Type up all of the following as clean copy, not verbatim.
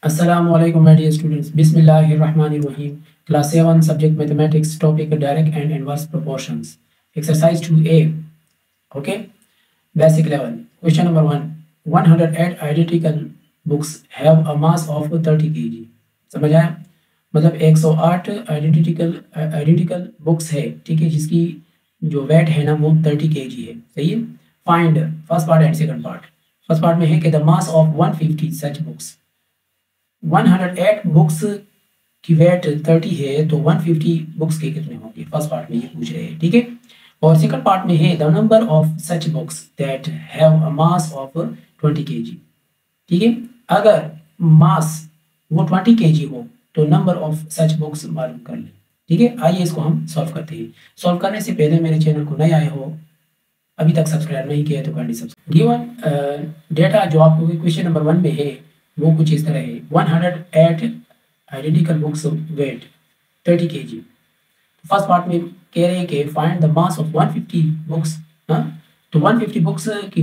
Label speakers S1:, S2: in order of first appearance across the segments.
S1: Assalamu alaikum my dear students. Bismillahirrahmanirrahim. Class 7 subject mathematics topic direct and inverse proportions. Exercise 2A. Okay. Basic level. Question number 1. 108 identical books have a mass of 30 kg. समझ आया? मतलब 108 identical books है, ठीक है, जिसकी जो wait है ना वो 30 kg है. सही है. Find first part and second part. First part में है कि the mass of 150 such books. 108 books की वेट 30 है तो 150 बुक्स के कितने होंगे, फर्स्ट पार्ट में ये पूछ रहे हैं, ठीक है. और सेकंड पार्ट में है the number of such books that have a mass of 20 kg. ठीक है. अगर मास वो 20 kg हो तो नंबर ऑफ सच बुक्स मालूम कर ले. ठीक है. आइए इसको हम सॉल्व करते हैं. सॉल्व करने से पहले मेरे चैनल को नए आए हो, अभी तक सब्सक्राइब नहीं किया तो काइंडली सब्सक्राइब. गिवन डेटा जो आपको क्वेश्चन नंबर 1 में है वो कुछ इस तरह है. 108 identical books weight 30 kg. First part में कह रहे हैं कि find the mass of 150 books. हाँ, तो 150 बुक्स की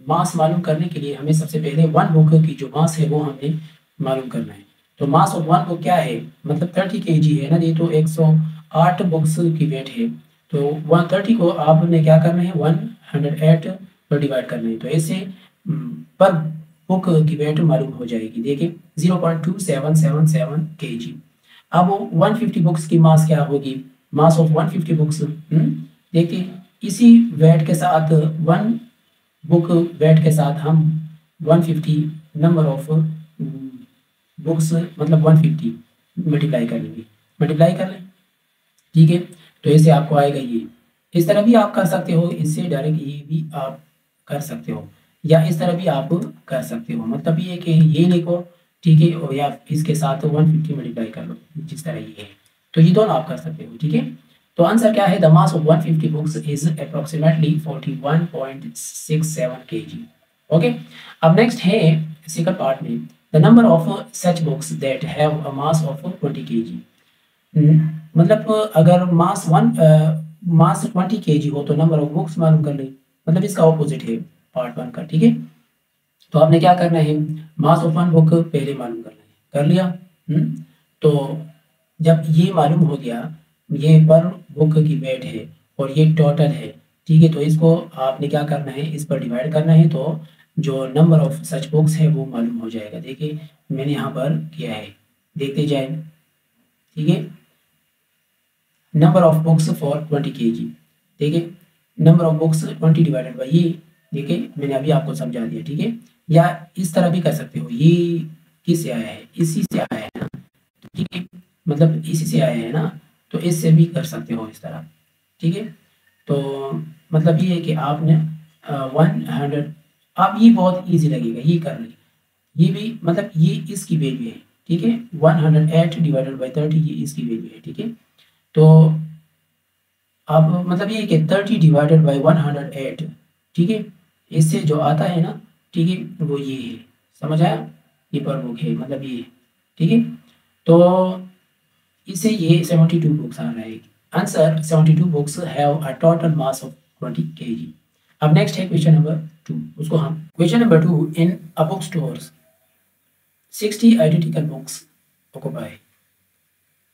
S1: मास मालूम करने के लिए हमें सबसे पहले वन बुक की जो मास है वो हमें मालूम करना है. तो मास ऑफ वन बुक क्या है, मतलब 30 kg है ना. ये तो 108 बुक्स की वेट है, तो 130 को आपने क्या करना है 108 पर डिवाइड करना है. तो ऐसे पर बुक की वेट मालूम हो जाएगी. देखिए 0.2777 kg. अब 150 बुक्स की मास क्या होगी, मास ऑफ 150 बुक्स. देखिए इसी वेट के साथ वन बुक वेट के साथ हम 150 नंबर ऑफ बुक्स मतलब 150 मल्टीप्लाई कर लेंगे. मल्टीप्लाई कर लें, ठीक है. तो ऐसे आपको आएगा ये. इस तरह भी आप कर सकते हो, इससे डायरेक्ट ये भी आप कर सकते हो, या इस तरह भी आप कर सकते हो. मतलब ये कि ये लिखो, ठीक है, और या इसके साथ 150 मल्टीप्लाई कर लो, जिस तरह ये है. तो ये दोनों आप कर सकते हो, ठीक है. तो आंसर क्या है, the mass of 150 books is approximately 41.67 kg. Okay. अब नेक्स्ट है सेकंड पार्ट में the number of such books that have a mass of 20 kg. मतलब अगर मास 20 kg हो तो नंबर ऑफ बुक्स मालूम कर ले. मतलब इसका ऑपोजिट है पार्ट 1 का, ठीक है. तो आपने क्या करना है, मास ऑफ वन बुक पहले मालूम करना है. कर लिया. तो जब ये मालूम हो गया, ये पर बुक की वेट है और ये टोटल है, ठीक है. तो इसको आपने क्या करना है, इस पर डिवाइड करना है, तो जो नंबर ऑफ सच बुक्स है वो मालूम हो जाएगा. देखिए मैंने यहाँ पर किया है, देखते जाए, ठीक है. Number of books for 20 kg. देखिए number of books 20 divided by ये. देखिए मैंने अभी आपको समझा दिया, ठीक है. या इस तरह भी कर सकते हो, ये किससे आया है, इसी से आया है ना, ठीक है. मतलब इसी से आया है ना, तो इससे भी कर सकते हो इस तरह, ठीक है. तो मतलब ये है कि आपने 100, आप ये बहुत इजी लगेगा, ये कर ले. ये भी मतलब ये इसकी वैल्यू है, ठीक है. 108 डिवाइडेड बाई 30 ये इसकी वैल्यू है, ठीक है. तो अब मतलब ये कि 30 डिवाइडेड बाई 108, ठीक है, इससे जो आता है ना, ठीक है, वो ये है. समझ आया, ये पर बुक है मतलब ये, ठीक है. तो इससे ये 72 बुक्स आ रहा है. Answer 72 books have a total mass of 20 kg. अब नेक्स्ट है क्वेश्चन नंबर 2. उसको हम question number 2 in a book stores 60 identical books occupy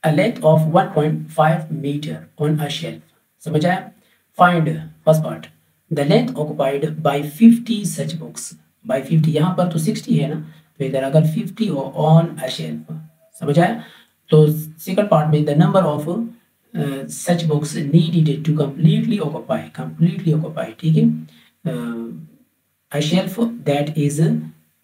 S1: a length of 1.5 meter on a shelf. समझ आया. Find first part the length occupied by 50 such books. By 50 यहाँ पर तो 60 है ना, तो इधर अगर 50 हो ऑन अ शेल्फ. समझ आया. तो सेकंड पार्ट में the number of such books needed to completely occupy, ठीक है, a shelf that is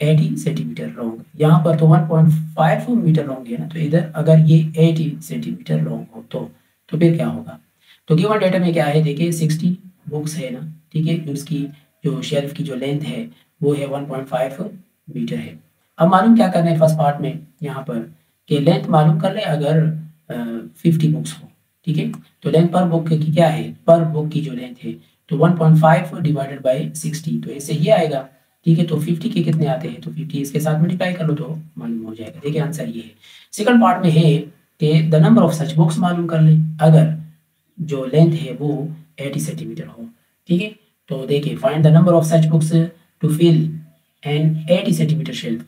S1: 80 centimetre long. यहाँ पर तो 1.5 मीटर लॉन्ग है ना, तो इधर अगर ये 80 सेंटीमीटर लॉन्ग हो तो फिर क्या होगा. तो गिवन डेटा में क्या है, देखिए 60 बुक्स है ना, ठीक है. उसकी जो शेल्फ की जो लेंथ है वो है 1.5 मीटर है. अब मालूम क्या करना है फर्स्ट पार्ट में, यहाँ पर कि लेंथ मालूम कर ले अगर 50 बुक्स हो, ठीक है. तो लेंथ पर बुक की क्या है, पर बुक की जो लेंथ है तो 1.5 डिवाइडेड बाई 60, तो इससे ये आएगा, ठीक है. तो 50 के कितने आते हैं, तो 50 इसके साथ मल्टीप्लाई कर लो तो मालूम हो जाएगा. देखिए आंसर ये है. सेकंड पार्ट में है कि the number of such books मालूम कर ले अगर जो लेंथ है वो 80 सेंटीमीटर हो, ठीक है. तो देखिए find the number of such books to fill an 80 centimetre shelf.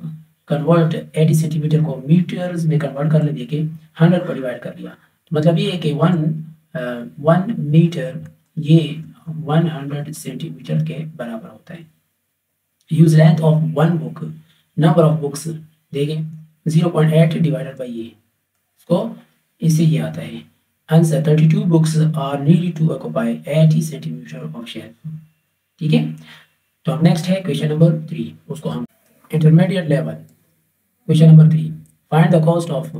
S1: Convert 80 centimetre को मीटर्स में कन्वर्ट कर ले, देखिए 100 पर डिवाइड कर लिया, तो मतलब ये है कि 1 मीटर ये 100 सेंटीमीटर के बराबर होता है। Use length of one book, number of books देखें 0.8 डिवाइडेड बाई ये, इसको इससे ये आता है answer 32 books are needed to occupy 80 centimetre of shelf. ठीक है, तो अब नेक्स्ट है क्वेश्चन नंबर 3, उसको हम intermediate level. Question number 3, find the cost of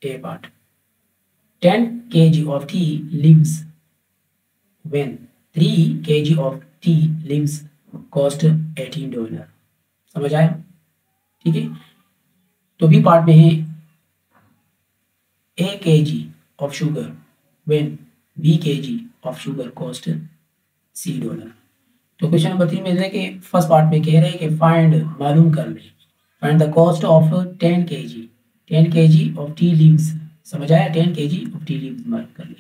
S1: A part 10 kg of tea leaves when 3 kg of tea leaves cost $18। समझ आया? ठीक है, तो बी पार्ट में है a kg of sugar when b kg of sugar cost $C। तो question number 3 में देखिए फर्स्ट पार्ट में कह रहे हैं कि फाइंड मालूम कर ले, find the cost of 10 kg of tea leaves. समझ आया? 10 kg ऑफ टी लीव्स मालूम कर ले।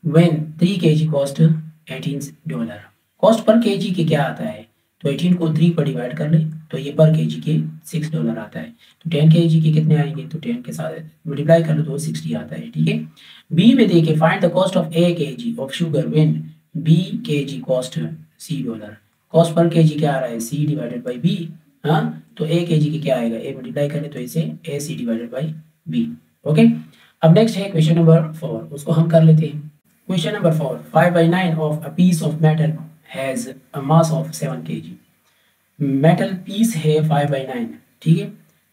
S1: When 3 kg cost $18। Cost per kg के क्या आता है, तो 18 को 3 पर डिवाइड कर ले तो ये पर kg के $6 आता है। तो 10 kg के कितने आएंगे, तो 10 के साथ मल्टीप्लाई कर लो तो 60 आता है। ठीक है, बी में देखिए find the cost of a kg of sugar when b kg cost $C। Cost per kg क्या आ रहा है, c डिवाइडेड बाई b। हाँ, तो a kg के क्या आएगा, a मल्टीप्लाई करें तो इसे ac divided by b। Okay, अब नेक्स्ट है क्वेश्चन नंबर 4, उसको हम कर लेते हैं। Question number 4, 5/9 of a piece of metal has a mass of 7 kg। Metal piece है 5/9। ठीक है,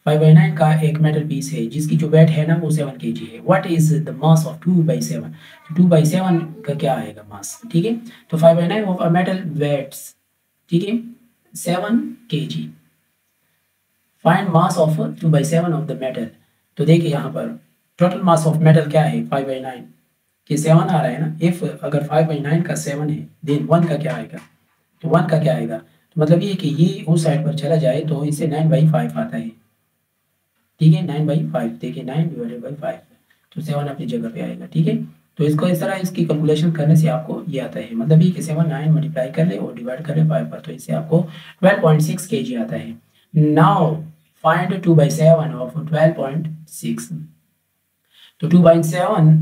S1: 5/9 का एक मेटल पीस है जिसकी जो वेट है ना वो 7 kg है। What is the mass of 2/7? 2/7 का क्या आएगा मास? ठीक है, तो 5/9 ऑफ अ मेटल वेट्स, ठीक है, 7 kg। Find mass of 2/7 of the metal. तो देखिए यहाँ पर टोटल मास ऑफ मेटल क्या है, 5/9 के 7 आ रहा है ना। इफ अगर 5/9 का 7 है देन 1 का क्या आएगा, तो 1 का क्या आएगा, तो मतलब ये कि ये उस साइड पर चला जाए तो इससे 9/5 आता है। ठीक है, 9/5 देखिए 9 डिवाइडेड बाई 5, तो 7 अपनी जगह पे आएगा। ठीक है, तो इसको इस तरह इसकी कैलकुलेशन करने से आपको ये आता है, मतलब ये कि 7 9 मल्टीप्लाई कर ले और डिवाइड कर ले 5 पर, तो इससे आपको 12.6 kg आता है। Now find 2/7 of 12.6। तो 2/7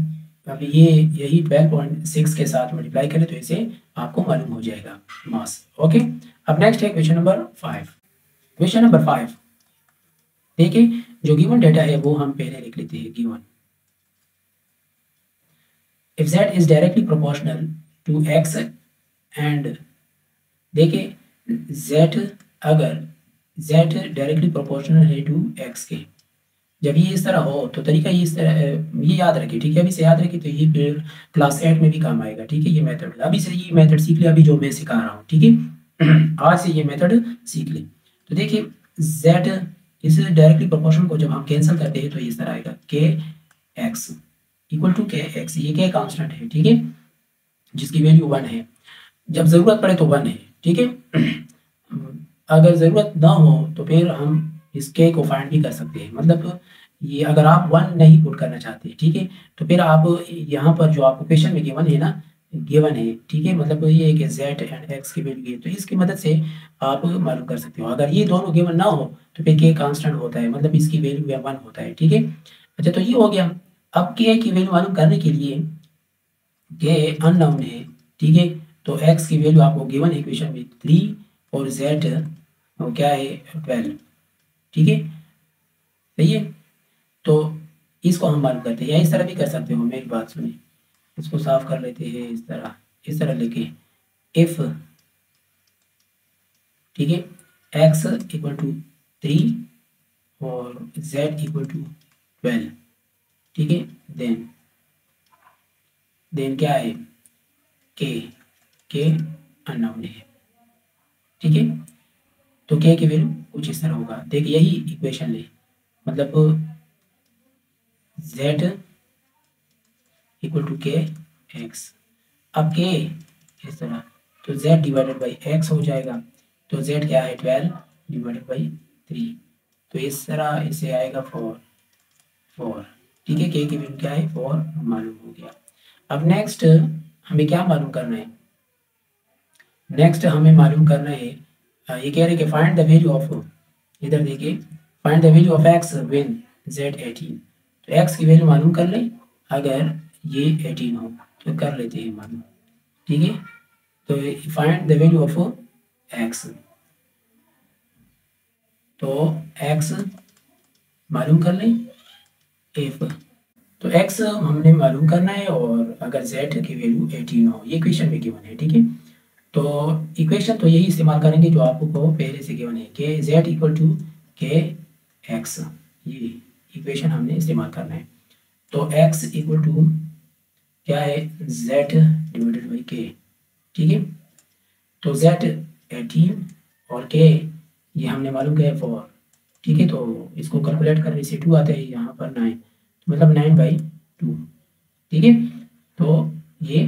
S1: अभी ये यही 12.6 के साथ मल्टीप्लाई करें तो इसे आपको मालूम हो जाएगा मास। ओके, अब नेक्स्ट है क्वेश्चन नंबर 5। क्वेश्चन नंबर 5 देखिए जो गिवन डेटा है वो हम पहले लिख लेते हैं। Given if z is directly proportional to x and, देखिए z अगर z डायरेक्टली प्रोपोर्शनल है टू x के, जब ये इस तरह हो तो तरीका ये इस तरह, ये याद रखिए। ठीक है, अभी से याद रखिए तो ये फिर क्लास 8 में भी काम आएगा। ठीक है, ये मेथड अभी से ये मेथड सीख ले, अभी जो मैं सिखा रहा हूँ। ठीक है, आज से ये मेथड सीख ले। तो देखिए z इस डायरेक्टली प्रोपोर्शन को जब हम कैंसिल करते हैं तो इस तरह आएगा के एक्स इक्वल टू के एक्स। ये के कांस्टेंट है, ठीक है, जिसकी वैल्यू 1 है। जब ज़रूरत पड़े तो 1 है। ठीक है, अगर ज़रूरत ना हो तो फिर हम इस के को फाइंड भी कर सकते हैं। मतलब ये अगर आप 1 नहीं पुट करना चाहते, ठीक है, तो फिर आप यहाँ पर जो आपको क्वेश्चन में गिवन है ना, गिवन है, ठीक है, मतलब ये है कि z एंड x की वैल्यू है, तो इसकी मदद से आप मालूम कर सकते हो। अगर ये दोनों गिवन ना हो तो फिर k कांस्टेंट होता है, मतलब इसकी वैल्यू 1 होता है। ठीक है, अच्छा, तो ये हो गया। अब k की वैल्यू मालूम करने के लिए k अननोन है, ठीक है, तो x की वैल्यू आपको गिवन है इक्वेशन में 3 और z वो क्या है 12। ठीक है, सही है, तो इसको हम मालूम करते हैं, या इस तरह भी कर सकते हो। मेरी बात सुनिए, इसको साफ कर लेते हैं इस तरह लेके इफ, ठीक है, x इक्वल टू 3 और z इक्वल टू 12, ठीक है, देन क्या है k अननोन है। ठीक है, तो k की वैल्यू कुछ इस तरह होगा। देखिए यही इक्वेशन ले, मतलब z इक्वल टू के एक्स। अब k इस तरह, तो z डिवाइडेड बाई x हो जाएगा, तो z क्या है 12 डिवाइडेड बाई 3, तो इस तरह इसे आएगा 4। ठीक है, k की वैल्यू क्या है 4 मालूम हो गया। अब नेक्स्ट हमें क्या मालूम करना है, नेक्स्ट हमें मालूम करना है, ये कह रहे कि फाइंड द वैल्यू ऑफ, इधर देखिए find the value of x when z 18। तो एक्स की वैल्यू मालूम कर लें अगर ये 18 हो तो कर लेते हैं मालूम। ठीक है, तो find the value of x, तो एक्स मालूम कर लें इफ, तो एक्स हमने मालूम करना है और अगर z की वैल्यू 18 हो, ये इक्वेशन में गिवन है। ठीक है, तो इक्वेशन तो यही इस्तेमाल करेंगे जो आपको पहले से गिवन है कि z इक्वल टू के एक्स, ये इक्वेशन हमने इस्तेमाल करना है। तो x इक्वल टू क्या है z डिवाइडेड बाई के। ठीक है, तो z 18 और k ये हमने मालूम किया है 4। ठीक है, तो इसको कैलकुलेट करने से 2 आता है, यहाँ पर 9, तो मतलब 9/2। ठीक है, तो ये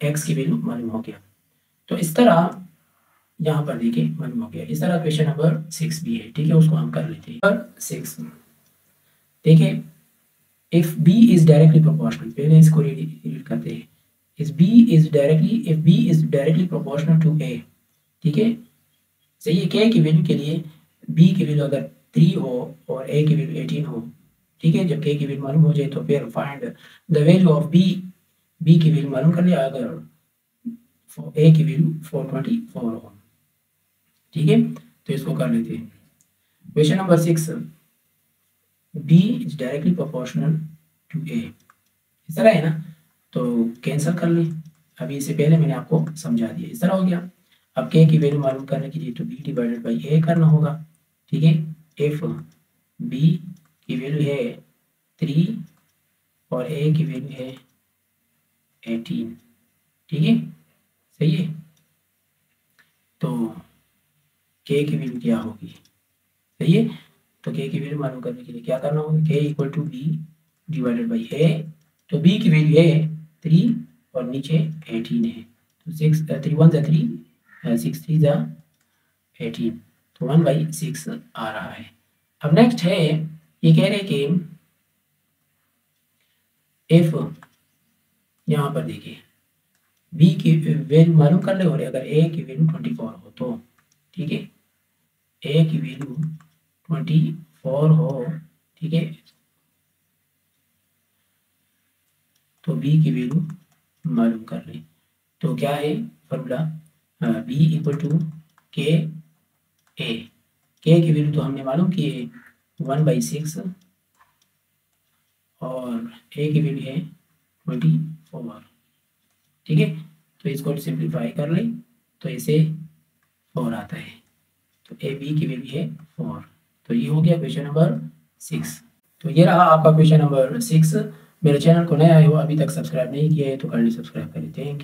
S1: x की वैल्यू मालूम हो गया। तो इस तरह यहाँ पर देखिए मालूम हो गया। इस तरह क्वेश्चन नंबर 6 भी है। ठीक है, उसको हम कर लेते हैं। नंबर 6 देखिए, if b is directly proportional, पहले इसको रीड करते हैं। If b is directly proportional to a। ठीक है, सही है, k की वैल्यू के लिए b की वैल्यू अगर 3 हो और a की वैल्यू 18 हो। ठीक है, जब k की वैल्यू मालूम हो जाए तो फिर find the value of b की वैल्यू मालूम कर लिया अगर a की वैल्यू 424 हो। ठीक है, तो इसको कर लेते हैं। Question number 6, b is directly proportional to a, इस तरह है ना, तो कैंसिल कर लें। अभी इससे पहले मैंने आपको समझा दिया, इस तरह हो गया। अब k की वैल्यू मालूम करने के लिए तो b डिवाइडेड बाई a करना होगा। ठीक है, इफ b की वैल्यू है 3 और a की वैल्यू है 18। ठीक है, सही है, तो k की वैल्यू क्या होगी, सही है, तो k की वैल्यू मालूम करने के लिए क्या करना होगा, k equal to b divided by a। तो b की वैल्यू है 3 और नीचे 18 है, तो 6 3 1 जा 3 6 3 जा 18, तो 1/6 आ रहा है। अब नेक्स्ट है, ये कह रहे हैं कि इफ, यहाँ पर देखिए b की वैल्यू मालूम कर ले और अगर a की वैल्यू 24 हो तो। ठीक है, a की वैल्यू 24 हो। ठीक है, तो b की वैल्यू मालूम कर ले। तो क्या है फॉर्मूला, b इक्वल टू के ए, के की वैल्यू तो हमने मालूम की है 1/6 और a की वैल्यू है 24। ठीक है, तो इसको सिंप्लीफाई कर ले तो इसे 4 आता है, तो ए बी की वैल्यू है 4। तो ये हो गया क्वेश्चन नंबर 6। तो ये रहा आपका क्वेश्चन नंबर 6। मेरे चैनल को नया आए हो अभी तक सब्सक्राइब नहीं किया है तो काइंडली सब्सक्राइब करें। Thank you.